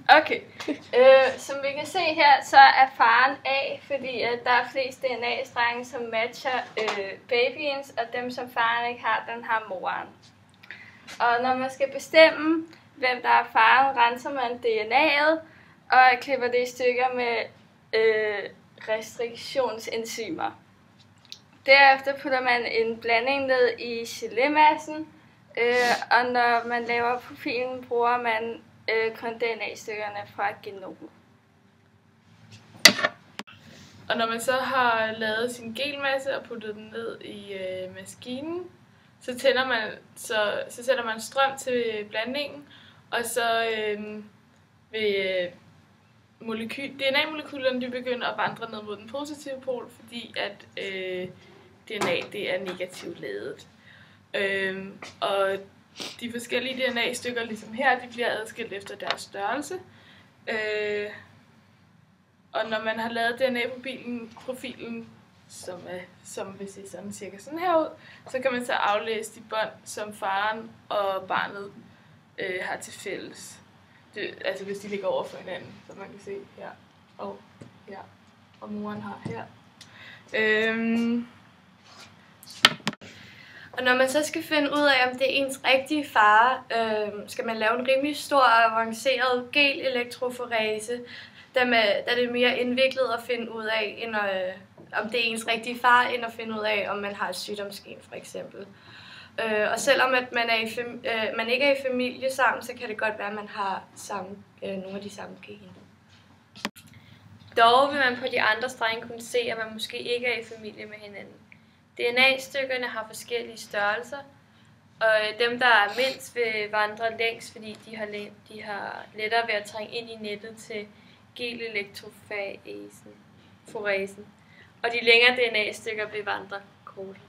Okay. Som vi kan se her, så er faren A, fordi at der er flest DNA-strenge, som matcher babyens, og dem, som faren ikke har, den har moren. Og når man skal bestemme, hvem der er faren, renser man DNA'et og klipper det i stykker med restriktionsenzymer. Derefter putter man en blanding ned i gelémassen, og når man laver profilen, bruger man kun DNA-stykkerne fra genomet. Og når man så har lavet sin genmasse og puttet den ned i maskinen, så sætter man strøm til blandingen, og så vil DNA-molekylerne begynder at vandre ned mod den positive pol, fordi at DNA det er negativt ladet. Og de forskellige DNA-stykker, ligesom her, de bliver adskilt efter deres størrelse. Og når man har lavet DNA-profilen, som vil se sådan cirka sådan her ud, så kan man så aflæse de bånd, som faren og barnet har til fælles. Altså hvis de ligger over for hinanden, så man kan se her og her, og moren har her. Og når man så skal finde ud af, om det er ens rigtige far, skal man lave en rimelig stor og avanceret gel-elektroforese, da det er mere indviklet at finde ud af, om det er ens rigtige far, end at finde ud af, om man har et sygdomsgen for eksempel. Og selvom at man ikke er i familie sammen, så kan det godt være, at man har nogle af de samme gener. Dog vil man på de andre strenge kunne se, at man måske ikke er i familie med hinanden. DNA-stykkerne har forskellige størrelser, og dem, der er mindst, vil vandre længst, fordi de har lettere ved at trænge ind i nettet til gel-elektroforesen. Og de længere DNA-stykker vil vandre kortere.